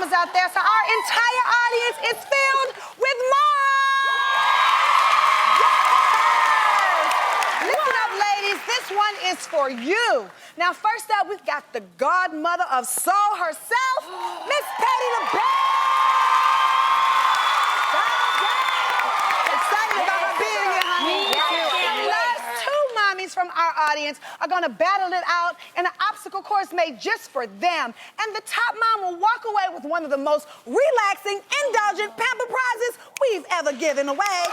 mamas out there. So our entire audience is filled with moms. Yes. Listen up, ladies. This one is for you. Now, first up, we've got the godmother of soul herself, Miss Patti LaBelle. Excited about her being here, honey. The last two mommies from our audience are going to battle it out in an obstacle course made just for them. And the top mom will walk away with one of the most relaxing, indulgent pamper prizes we've ever given away.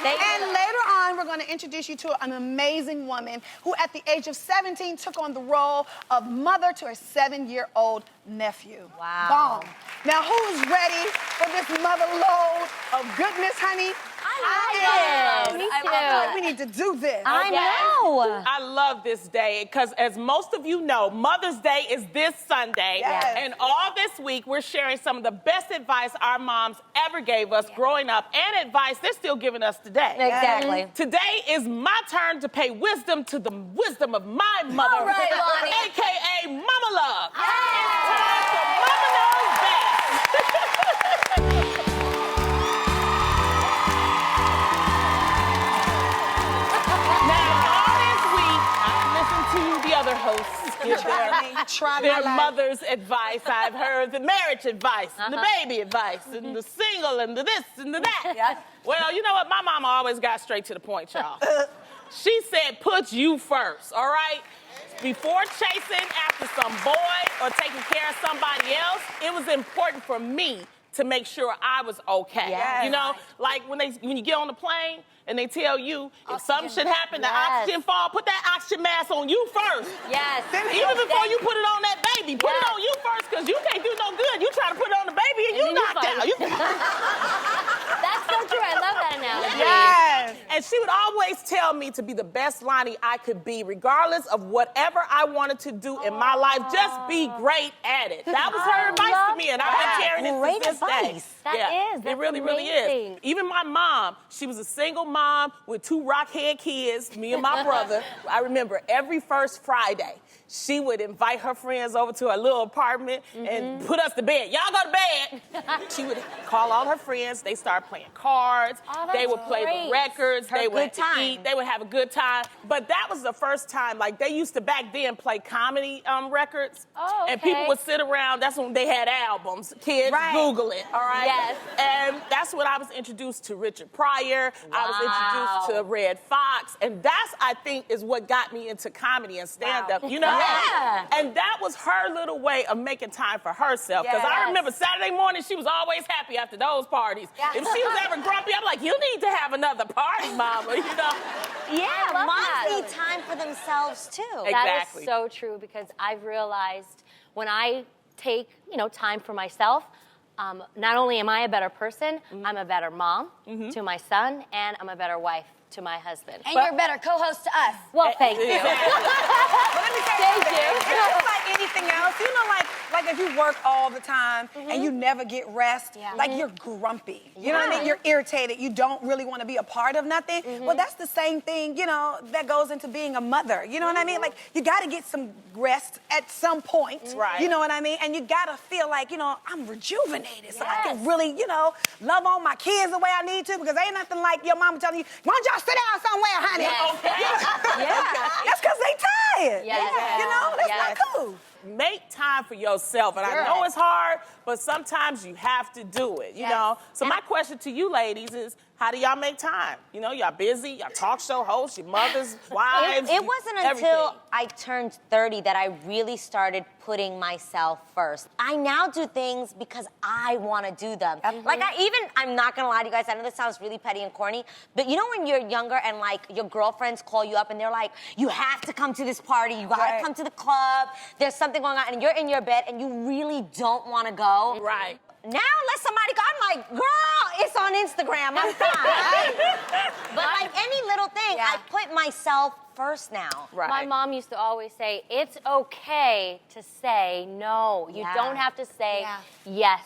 And later on, we're going to introduce you to an amazing woman who, at the age of 17, took on the role of mother to her 7-year-old nephew. Wow. Bomb. Now, who's ready for this mother load of goodness, honey? I love it. I feel like we need to do this. I know. I love this day because, as most of you know, Mother's Day is this Sunday. Yes. And all this week, we're sharing some of the best advice our moms ever gave us growing up and advice they're still giving us today. Exactly. Today is my turn to pay wisdom to the wisdom of my mother, All right, Lonnie. a.k.a. Mama Love. Yes. It's time for Mama Knows Best. Other hosts give their mother's advice. I've heard the marriage advice, and the baby advice, and the single, and the this, and the that. Yes. Well, you know what? My mama always got straight to the point, y'all. She said, put you first, all right? Before chasing after some boy or taking care of somebody else, it was important for me to make sure I was okay. Yes. You know, like when you get on the plane, and they tell you if something should happen, the oxygen fall, put that oxygen mask on you first. Yes. Even before you put it on that baby, put it on you first, because you can't do no good. You try to put it on the baby and you knocked out. That's so true. I love that analogy. Yes. And she would always tell me to be the best Lonnie I could be, regardless of whatever I wanted to do in my life. Just be great at it. That was her advice to me, and I've been carrying it Great since this day. advice. That is. It really, really is. Even my mom, she was a single mom with 2 rockhead kids, me and my brother. I remember every first Friday, she would invite her friends over to her little apartment and put us to bed. Y'all go to bed. She would call all her friends. They started playing cards. Oh, they would play the records. They would eat. They would have a good time. But that was the first time, like they used to back then play comedy records. Oh, okay. And people would sit around. That's when they had albums. Kids, Google it, all right? Yes. And that's when I was introduced to Richard Pryor. Wow. I was introduced to Red Fox. And that's, I think, is what got me into comedy and stand-up. You know? Yeah. And that was her little way of making time for herself. Because I remember Saturday morning, she was always happy after those parties. Yeah. If she was ever grumpy, I'm like, you need to have another party, mama, you know? Yeah, Moms need time for themselves, too. That Exactly. is so true, because I've realized when I take, time for myself, not only am I a better person, I'm a better mom to my son, and I'm a better wife to my husband. And you're a better co-host to us. Well, thank you. But let me tell you something. It's just like anything else. You know, like if you work all the time and you never get rest, like you're grumpy. You know what I mean? You're irritated. You don't really want to be a part of nothing. Well, that's the same thing, that goes into being a mother. You know what I mean? Like, you got to get some rest at some point. Right. You know what I mean? And you got to feel like, I'm rejuvenated. So I can really, love on my kids the way I need to, because ain't nothing like your mama telling you, why don't y'all sit down somewhere, honey? Yes. That's because they tired. Yes. That's not cool. Make time for yourself. And I know it's hard, but sometimes you have to do it, you know? So my question to you ladies is, how do y'all make time? Y'all busy, y'all talk show hosts, your mothers, wives, It wasn't until I turned 30 that I really started putting myself first. I now do things because I want to do them. Like I'm not gonna lie to you guys, I know this sounds really petty and corny, but when you're younger and your girlfriends call you up and they're like, you have to come to this party, you gotta come to the club, there's something going on, and you're in your bed and you really don't want to go. Right. Now let somebody go. I'm like, girl, it's on Instagram. I'm fine. But any little thing, I put myself first now. Right. My mom used to always say, it's okay to say no. You don't have to say yes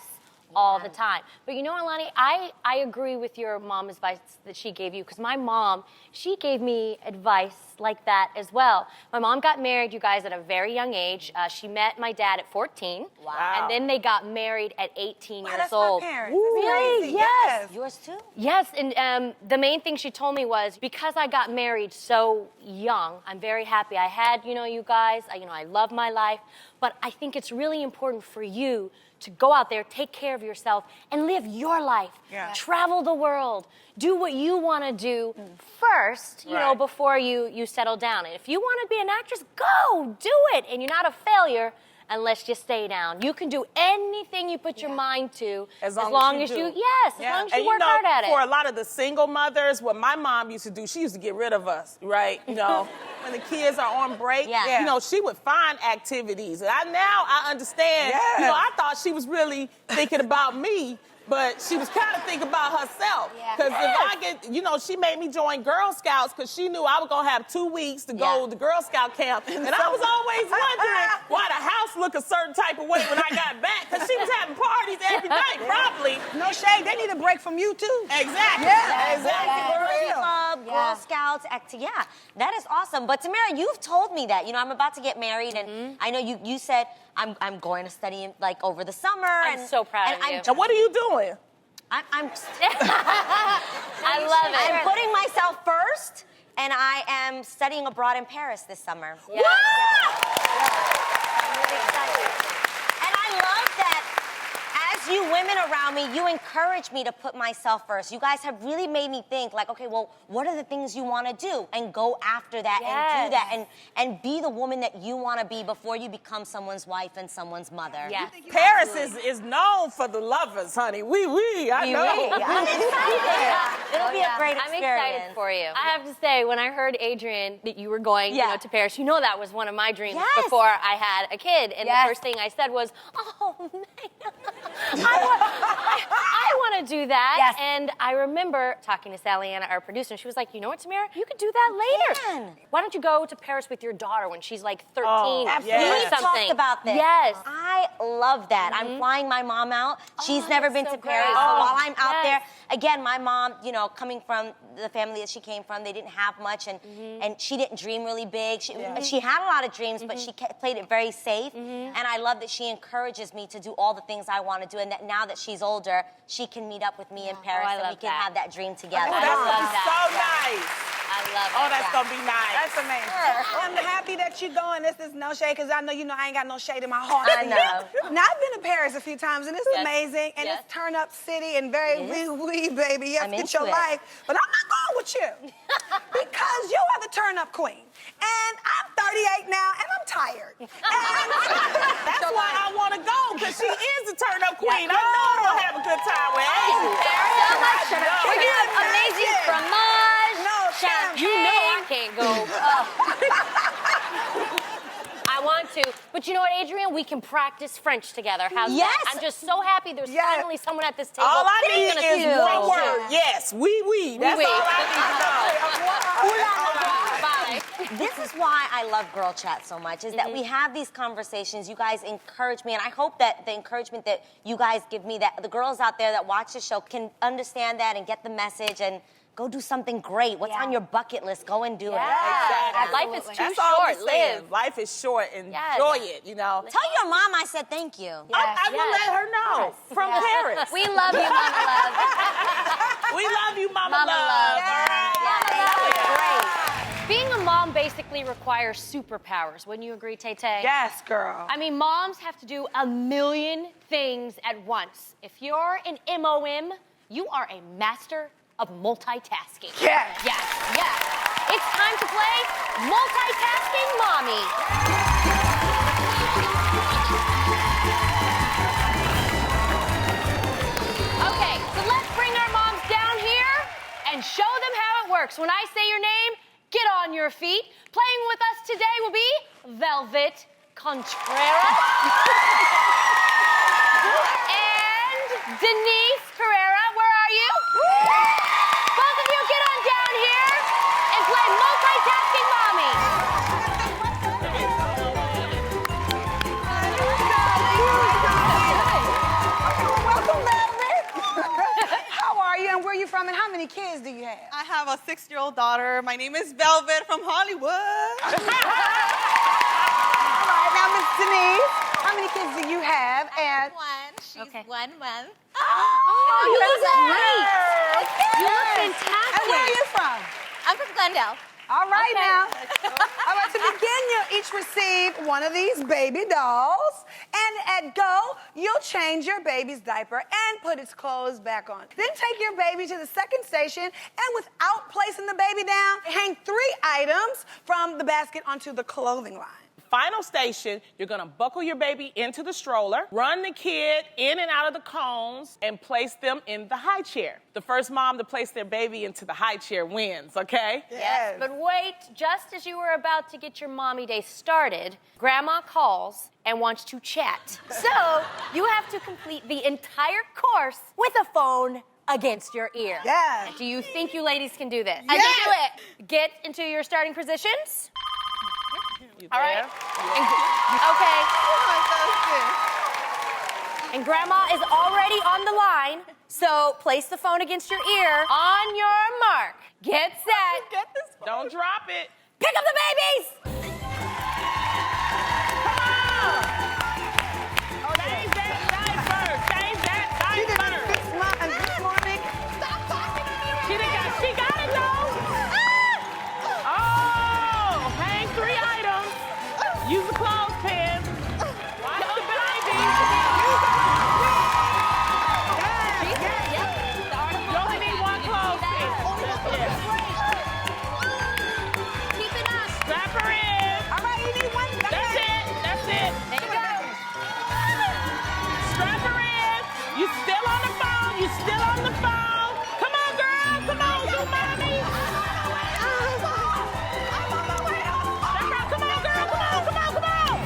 all the time. But you know, Alani, I agree with your mom's advice that she gave you, because my mom, she gave me advice like that as well. My mom got married, you guys, at a very young age. She met my dad at 14. Wow. And then they got married at 18 years That's old. my parents. Really? Crazy. Yes. Yours too? Yes, and the main thing she told me was, because I got married so young, I'm very happy. I had, you guys, I love my life, but I think it's really important for you to go out there, take care of yourself, and live your life. Yeah. Travel the world. Do what you want to do first, Right. before you settle down. And if you want to be an actress, go, do it. And you're not a failure unless you stay down. You can do anything you put your mind to, As long as you do. yes, as long as you And work hard at it. for a lot of the single mothers, what my mom used to do, she used to get rid of us, right? When the kids are on break, Yeah. she would find activities. And now I understand. Yeah. I thought she was really thinking about me, but she was kind of thinking about herself. Because if I get, she made me join Girl Scouts because she knew I was going to have 2 weeks to go to Girl Scout camp. And I was always wondering why the house looked a certain type of way when I got back, because she was having parties every night, probably. No shade, they need a break from you too. Exactly. Yeah, Exactly. for real. Club, Girl Scouts, that is awesome. But Tamara, you've told me that, I'm about to get married, and I know you said I'm going to study over the summer. I'm so proud of you. And what are you doing? I'm I love it. I'm putting myself first, and I am studying abroad in Paris this summer. Yeah. I'm really excited. And I love that as you women around me, you encourage me to put myself first. You guys have really made me think, okay, well, what are the things you want to do? And go after that and do that and be the woman that you want to be before you become someone's wife and someone's mother. Yes. Paris is known for the lovers, honey. I know. I'm excited. It'll be a great I'm experience. excited for you. I have to say, when I heard, Adrian, that you were going to Paris, that was one of my dreams before I had a kid. And the first thing I said was, oh, man, I want to do that. Yes. And I remember talking to Sally Anna, our producer, and she was like, you know what, Tamara? You could do that later. Why don't you go to Paris with your daughter when she's like 13 or We've something? talked about this. Yes. I love that. I'm flying my mom out. She's never been so to Paris. great. So while I'm out Yes. there, again, my mom, coming from the family that she came from, they didn't have much, and she didn't dream really big. She had a lot of dreams, but she played it very safe. And I love that she encourages me to do all the things I want to do, and that now that she's older, she can meet up with me in Paris, I and we love can that. have that dream together. That's love gonna be that. so nice. I love it. Oh, that's gonna be nice. That's amazing. I'm happy that you're going. This is no shade, because I know I ain't got no shade in my heart. I know. Now, I've been to Paris a few times, and it's amazing, and it's turn up city and very wee, baby. You have I'm to get into your it. life. But I'm not going with you, because you are the turn up queen. And I'm 38 now, and I'm tired. That's why I want to go, because she is the turn-up queen. I know I'm gonna have a good time with Adrian. We're gonna have amazing fromage. No, You know I can't go. I want to. But you know what, Adrian? We can practice French together. How's Yes. that? I'm just so happy there's finally someone at this table. All I that's need gonna is speak one French. word. Yes, oui. That's Oui. all I need to know. Bye. This is why I love Girl Chat so much, is that we have these conversations. You guys encourage me, and I hope that the encouragement that you guys give me, that the girls out there that watch the show can understand that and get the message and go do something great. What's on your bucket list? Go and do it. Exactly. Life is too That's all short. we're saying. Live. Life is short. Enjoy Yes. it, Tell Tell your mom I said thank you. I will let her know from Paris. We love you, Mama Love. We love you, Mama, Mama Love. All right. That was great. Being a mom basically requires superpowers. Wouldn't you agree, Tay-Tay? Yes, girl. I mean, moms have to do a million things at once. If you're an MOM, you are a master of multitasking. Yes. Yes. It's time to play Multitasking Mommy. Okay, so let's bring our moms down here and show them how it works. When I say your name, get on your feet. Playing with us today will be Velvet Contreras and Denise Carrera. Where are you? Both of you get on down here and play Multitasking Mommy. Welcome, many kids do you have? I have a 6-year-old daughter. My name is Velvet from Hollywood. All right, now, Miss Denise, how many kids do you have? And One. She's 1 month. Oh, you look great. You look and fantastic. where are you from? I'm from Glendale. All right, Okay. now. All right, to begin, you'll each receive one of these baby dolls. And at go, you'll change your baby's diaper and put its clothes back on. Then take your baby to the second station, and without placing the baby down, hang 3 items from the basket onto the clothing line. Final station, you're gonna buckle your baby into the stroller, run the kid in and out of the cones, and place them in the high chair. The first mom to place their baby into the high chair wins, okay? Yes. But wait, just as you were about to get your mommy day started, Grandma calls and wants to chat. So you have to complete the entire course with a phone against your ear. Yes. Do you think you ladies can do this? I can do it. Get into your starting positions. You All right. there? Okay. And Grandma is already on the line, so place the phone against your ear. On your mark, get set. Don't drop it. Pick up the babies. Change that diaper. Change that She did diaper. 6 months this morning. She got it though. Oh, hang 3 items. Use the clothespin. Watch the baby. You only need 1 clothespin. Keep it up. Strap her in. All right, you need 1. That's it. That's it. There you go. Strap her in. You still on the phone. You still on the phone. Come on, girl. Come on, do mommy. Strap her. Come on, girl. Come on, come on, come on.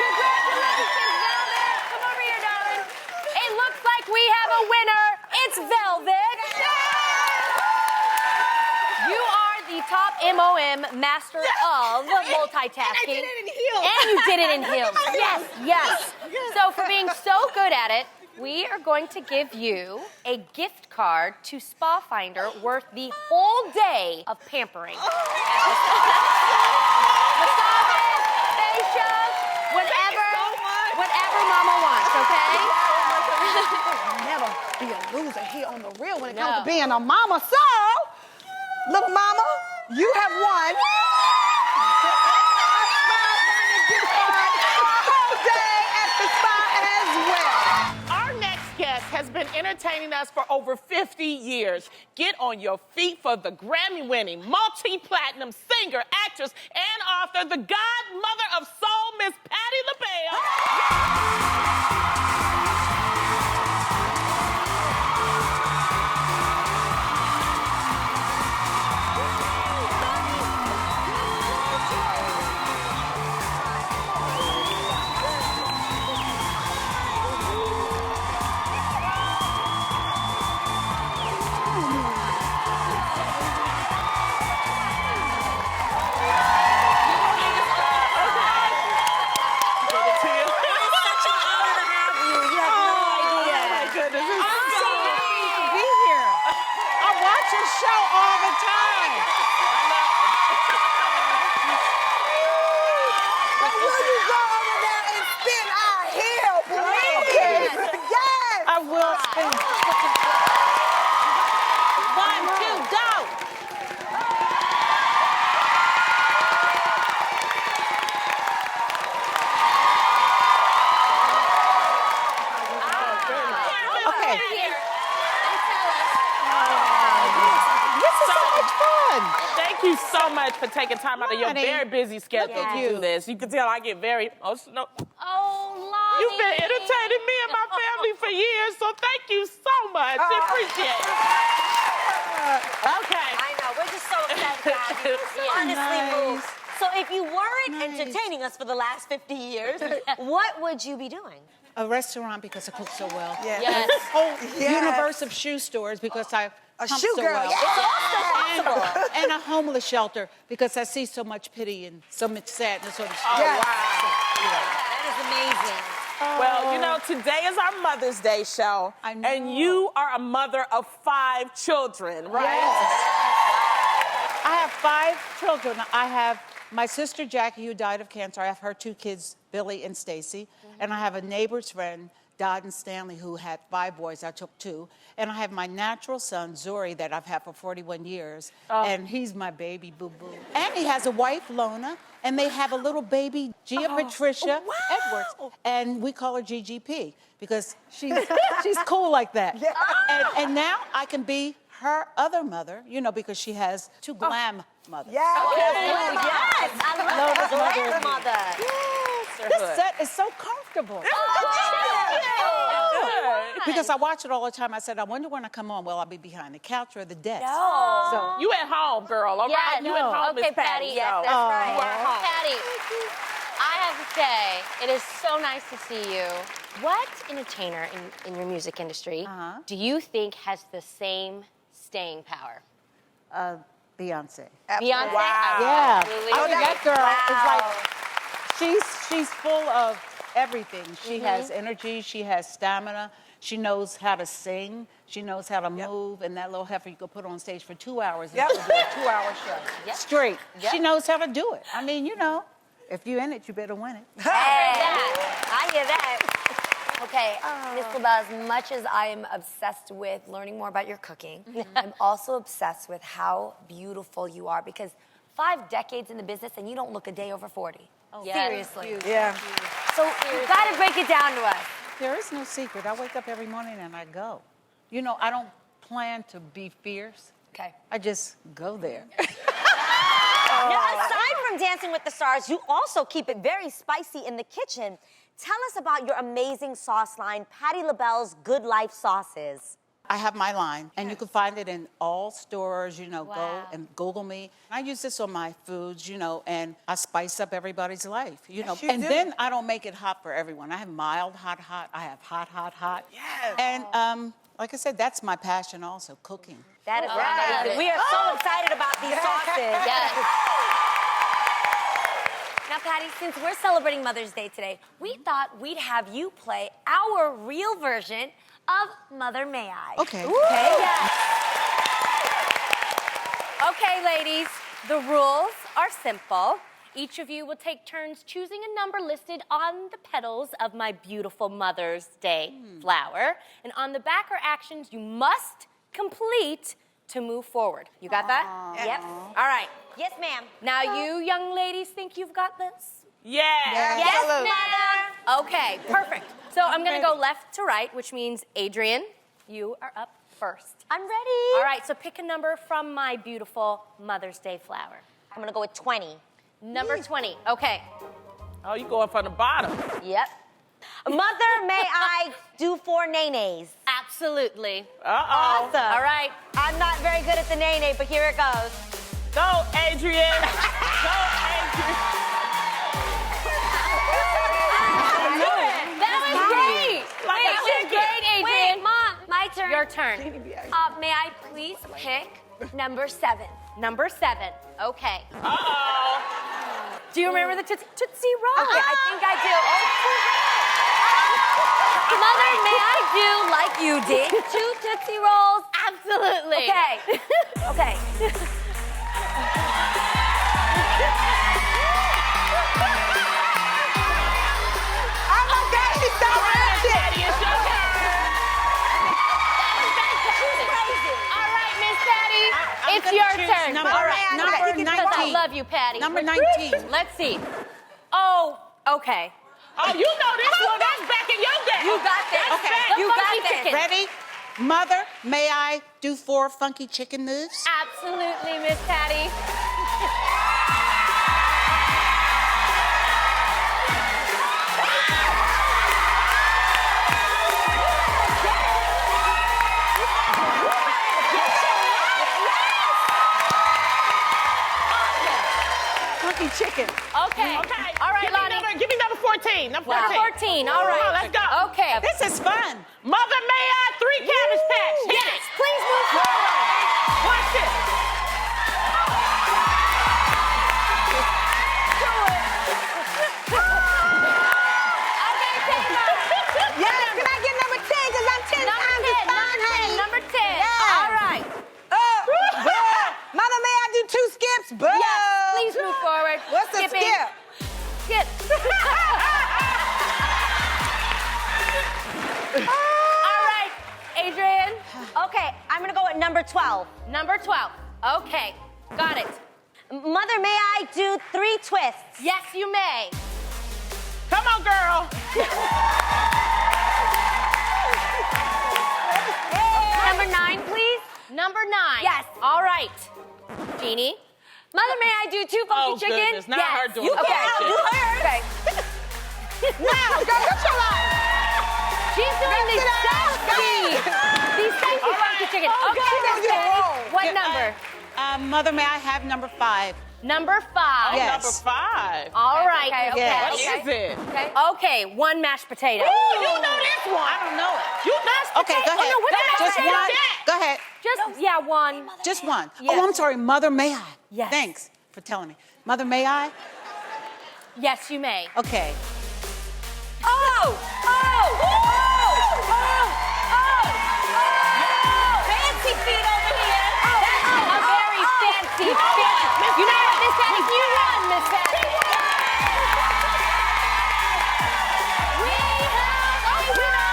Congratulations, Velvet. Come over here, darling. It looks like we have a winner. It's Velvet. You are the top MOM master of multitasking. And I did it in heels. And you did it in heels. Yes, yes. So for being so good at it, we are going to give you a gift card to Spa Finder worth the whole day of pampering. Massages, facials, whatever Mama wants, okay? Never be a loser here on the real when it comes to being a mama. So, little mama, you have won. Whole day at the spa as well. Our next guest has been entertaining us for over 50 years. Get on your feet for the Grammy-winning, multi-platinum singer, actress, and author, the godmother of soul, Miss Patti LaBelle. Thank you so much for taking time out of your very busy schedule to do this. You can tell I get very emotional. Oh, Lonnie. You've been entertaining me and my family for years, so thank you so much. I appreciate it. Okay. I know, we're just so excited to have you. Honestly moved. So if you weren't entertaining us for the last 50 years, what would you be doing? A restaurant because I cook so well. Yes. Yes. Whole Yes. universe of shoe stores because I A pump shoe so girl, well. yeah. It's also possible. And a homeless shelter because I see so much pity and so much sadness on the street. Yes. That is amazing. Well, you know, today is our Mother's Day show. I know. And you are a mother of 5 children, right? I have 5 children. I have my sister Jackie, who died of cancer. I have her 2 kids, Billy and Stacy. And I have a neighbor's friend, Dodd and Stanley, who had 5 boys. I took 2. And I have my natural son, Zuri, that I've had for 41 years. And he's my baby boo-boo. And he has a wife, Lona, and they have a little baby, Gia Patricia Edwards. And we call her GGP because she's cool like that. Yeah. And now I can be her other mother, you know, because she has 2 glam mothers. Yeah. Yes, I love that. Mother. This set is so comfortable. Because I watch it all the time. I said, I wonder when I come on, will I be behind the couch or the desk? So, You at home, girl, all right? Yes. You at home, Okay, Miss Patty. Patty. Yes, so- that's right. You are at home. Patty, I have to say, it is so nice to see you. What entertainer in your music industry do you think has the same staying power? Beyonce. Beyonce? Wow. Yeah. Absolutely. I mean, that girl is like, she's full of everything. She has energy, she has stamina, she knows how to sing, she knows how to move, and that little heifer you could put on stage for 2 hours and she'll do a 2-hour show. Straight. She knows how to do it. I mean, you know, if you're in it, you better win it. I hear that. Okay, Miss LaBelle, as much as I am obsessed with learning more about your cooking, I'm also obsessed with how beautiful you are because 5 decades in the business and you don't look a day over 40. Seriously. Yeah. So you gotta break it down to us. There is no secret. I wake up every morning and I go. You know, I don't plan to be fierce. Okay. I just go there. Now, aside from Dancing with the Stars, you also keep it very spicy in the kitchen. Tell us about your amazing sauce line, Patti LaBelle's Good Life Sauces. I have my line, and you can find it in all stores, you know, go and Google me. I use this on my foods, you know, and I spice up everybody's life, you know. you And do. then I don't make it hot for everyone. I have mild, hot, hot. I have hot, hot, hot. Yes. And like I said, that's my passion also, cooking. That is I love amazing. it. We are so excited about these sauces. Yes. Now, Patty, since we're celebrating Mother's Day today, we thought we'd have you play our real version of Mother May I. Okay. Okay, Okay, ladies, the rules are simple. Each of you will take turns choosing a number listed on the petals of my beautiful Mother's Day flower. And on the back are actions you must complete to move forward. You got that? Yep. All right. Yes, ma'am. Now, you young ladies think you've got this? Yeah. Yes, ma'am. Okay, perfect. So I'm going to go left to right, which means, Adrian, you are up first. I'm ready. All right, so pick a number from my beautiful Mother's Day flower. I'm gonna go with 20. Number 20. Okay. Oh, you going from the bottom. Yep. Mother, may I do 4 nays? Absolutely. Uh-oh. Awesome. All right. I'm not very good at the nay, but here it goes. Go, Adrian. Go, Adrian. That was great. Like That a was chicken. great, Adrian. Wait, Mom, my turn. Your turn. May I please pick number 7? Number 7. Okay. Uh-oh. Do you remember the Tootsie Roll? Okay, I think I do. Mother, may I do like you did? 2 Tootsie Rolls? Absolutely. Okay. Okay. Oh my God, she's so ratchet. Patty, it's your turn. All right, Miss Patty, I'm it's gonna your choose turn. number- All right. number Because I 19. love you, Patty. Number 19. Let's see. Oh, okay. Oh, you know this one. That's back in your day. You got this. Okay. The You funky got this. chicken. Ready? Mother, may I do 4 funky chicken moves? Absolutely, Miss Patty. Funky chicken. Okay. Okay. All right, Lonnie. Give me number 14. Number 14. Number 14. All right. Come on, let's go. Okay. This is fun. Mother, may I 3 cabbage patch? Yes. Please move forward. Number 12. Number 12. Okay, got it. Mother, may I do 3 twists? Yes, you may. Come on, girl. Number 9, please. Number 9. Yes. All right. Jeannie. Mother, may I do 2 funky Oh, chicken? goodness, not her doing You funky can chicken. do hers. Okay. Now, girl, get your life. She's doing these sexy. These sexy funky chicken. Oh, Okay, God, Miss you're Patty. wrong. What number? Mother, may I have number 5? Number 5. Yes. Number 5. All right. Okay, okay. Yes. What is it? Okay. Okay, 1 mashed potato. You know this one. I don't know it. You mashed Okay, go ahead. no, what's that? Just Potato one. jack. Go ahead. Just, yeah, 1. Just one. Yes. Oh, I'm sorry. Mother, may I? Yes. Thanks for telling me. Mother, may I? Yes, you may. Okay. Fancy feet over here. That's a very fancy fit. You know what, Miss Patty? You won, Miss Patty. We have a winner.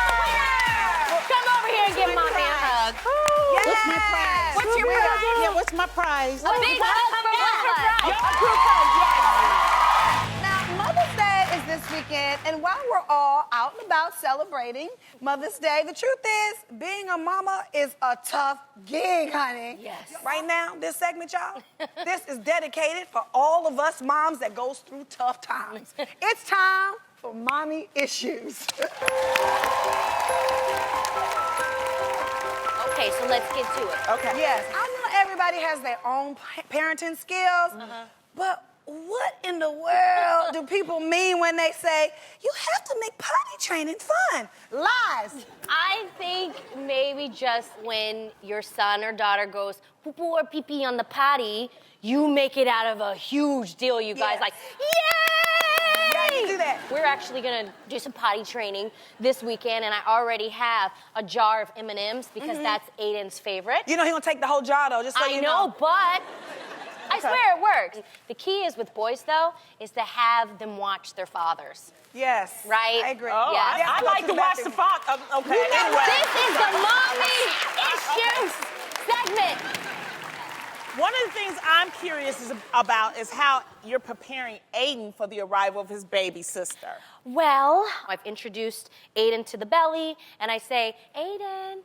Come over here and give Mommy a hug. What's my prize? What's your prize? Yeah, what's my prize? A big hug for Mother. Now, Mother's Day is this weekend, and while we're all out and about celebrating Mother's Day, the truth is, being a mama is a tough gig, honey. Yes. Right now, this segment, y'all, this is dedicated for all of us moms that goes through tough times. It's time for mommy issues. Okay, so let's get to it. Okay. Yes, I know everybody has their own parenting skills, but what in the world do people mean when they say, you have to make potty training fun? Lies. I think maybe just when your son or daughter goes poo-poo or pee-pee on the potty, you make it out of a huge deal, you guys. Yes. Like, yay! Yeah, you do that. We're actually gonna do some potty training this weekend, and I already have a jar of M&Ms because that's Aiden's favorite. You know he gonna take the whole jar though, just so I you know, but I swear it works. The key is with boys, though, is to have them watch their fathers. Yes. Right? I agree. Oh, Yeah. I like to watch the fox. Okay, anyway. This is the Mommy Issues segment. One of the things I'm curious about is how you're preparing Aiden for the arrival of his baby sister. Well, I've introduced Aiden to the belly, and I say, Aiden,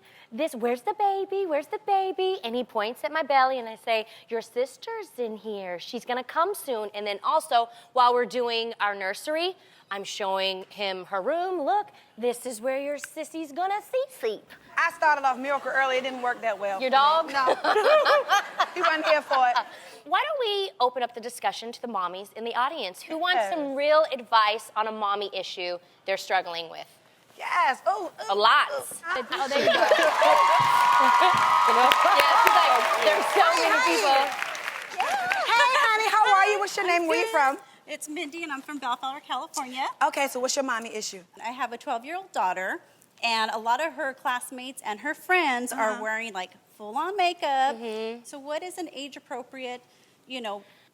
where's the baby? Where's the baby? And he points at my belly, and I say, your sister's in here. She's gonna come soon. And then also, while we're doing our nursery, I'm showing him her room. Look, this is where your sissy's gonna sleep. I started off Miracle early, it didn't work that well. Your dog? No. He wasn't here for it. Why don't we open up the discussion to the mommies in the audience who want some real advice on a mommy issue they're struggling with? Yes. Oh. Lots. Oh, there you go. Yeah, there's so many people. Hey, honey, how are you? What's your name? Where you from? It's Mindy, and I'm from Bellflower, California. Okay, so what's your mommy issue? I have a 12-year-old daughter, and a lot of her classmates and her friends are wearing like full-on makeup. So what is an age-appropriate,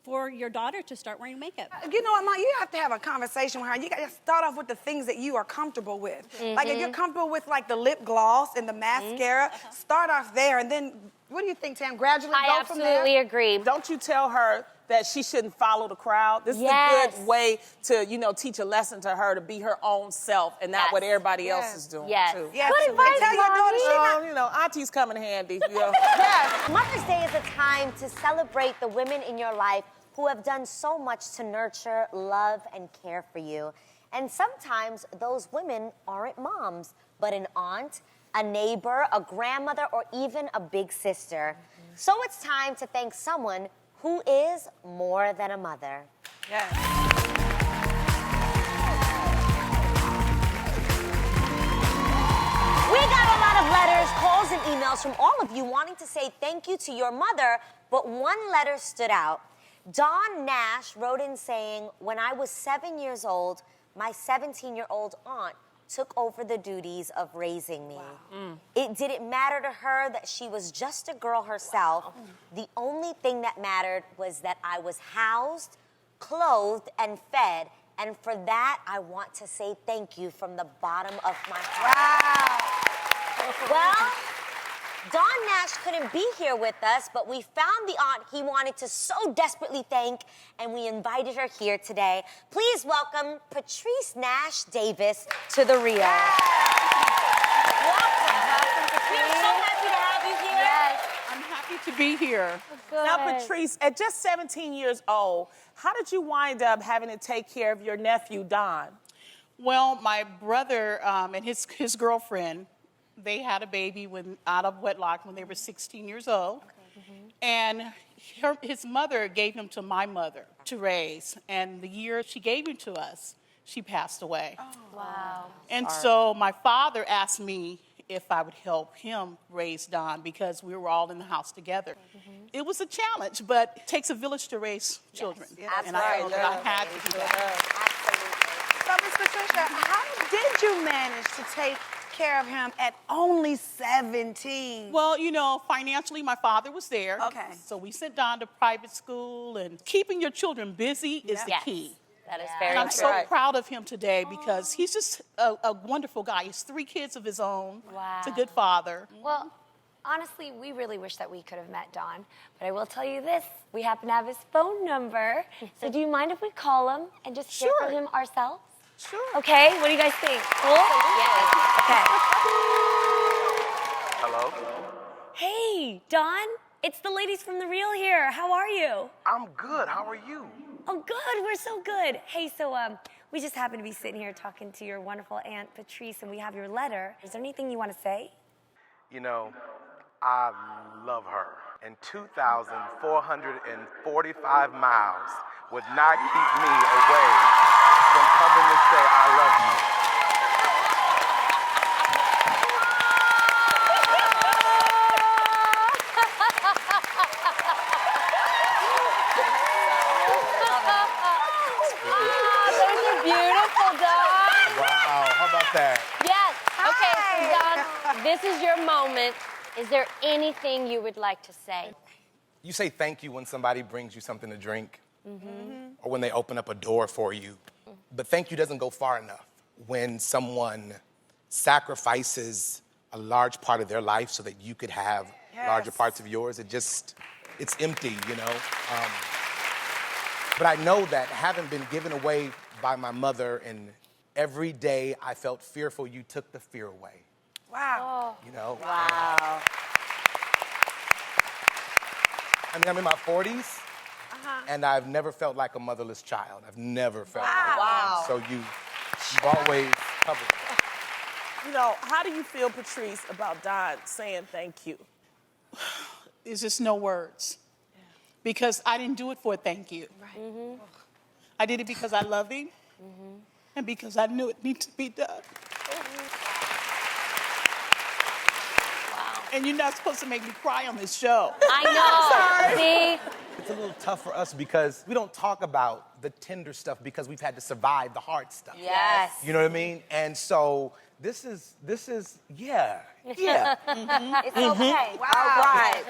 for your daughter to start wearing makeup? You know what, Mom? You have to have a conversation with her. You got to start off with the things that you are comfortable with. Like if you're comfortable with like the lip gloss and the mascara, start off there, and then what do you think, Tam? Gradually I go from there. absolutely agree. Don't you tell her that she shouldn't follow the crowd? This is a Yes. good way to, teach a lesson to her to be her own self and not Yes. what everybody else Yes. is doing, Yes. too. Yes. Good And advice, tell your daughter she Mommy. not. Auntie's coming handy. Yes. Mother's Day is a time to celebrate the women in your life who have done so much to nurture, love, and care for you. And sometimes those women aren't moms, but an aunt, a neighbor, a grandmother, or even a big sister. So it's time to thank someone who is more than a mother. Yes. We got a lot of letters, calls, and emails from all of you wanting to say thank you to your mother, but one letter stood out. Dawn Nash wrote in saying, when I was 7 years old, my 17-year-old aunt took over the duties of raising me. It didn't matter to her that she was just a girl herself. The only thing that mattered was that I was housed, clothed, and fed. And for that, I want to say thank you from the bottom of my heart. Wow. Well, Don Nash couldn't be here with us, but we found the aunt he wanted to so desperately thank, and we invited her here today. Please welcome Patrice Nash Davis to The Real. Welcome, Patrice. We're so happy to have you here. Yes. I'm happy to be here. Now, Patrice, at just 17 years old, how did you wind up having to take care of your nephew, Don? Well, my brother and his girlfriend, they had a baby out of wedlock when they were 16 years old. And his mother gave him to my mother to raise. And the year she gave him to us, she passed away. Oh. Wow. And so my father asked me if I would help him raise Don because we were all in the house together. It was a challenge, but it takes a village to raise children. And I felt that I had to do that. So, Miss Patricia, how did you manage to take care of him at only 17? Well, you know, financially, my father was there. Okay. So we sent Don to private school, and keeping your children busy is the Yes. key. That is very And I'm true. so proud of him today because he's just a wonderful guy. He has 3 kids of his own. Wow. He's a good father. Well, honestly, we really wish that we could have met Don. But I will tell you this, we happen to have his phone number. So do you mind if we call him and just hear from him ourselves? Sure. Okay, what do you guys think? Cool? Yes. Okay. Hello? Hey, Don, it's the ladies from The Real here. How are you? I'm good. How are you? Oh, good. We're so good. Hey, so we just happen to be sitting here talking to your wonderful Aunt Patrice, and we have your letter. Is there anything you want to say? You know, I love her. And 2,445 miles would not keep me away from coming to say I love you. Those are beautiful, Don. Wow, how about that? Yes. Okay, so Don, this is your moment. Is there anything you would like to say? You say thank you when somebody brings you something to drink or when they open up a door for you. But thank you doesn't go far enough. When someone sacrifices a large part of their life so that you could have larger parts of yours, it's empty, you know? But I know that having been given away by my mother, and every day I felt fearful, you took the fear away. Wow. You know? Wow. I mean, I'm in my 40s, and I've never felt like a motherless child. I've never felt like that. Wow. So you've always covered me. You know, how do you feel, Patrice, about Don saying thank you? There's just no words. Because I didn't do it for a thank you. I did it because I love him and because I knew it needed to be done. And you're not supposed to make me cry on this show. I know. See? It's a little tough for us because we don't talk about the tender stuff because we've had to survive the hard stuff. Yes. You know what I mean? And so this is, yeah. It's okay. Wow. All right.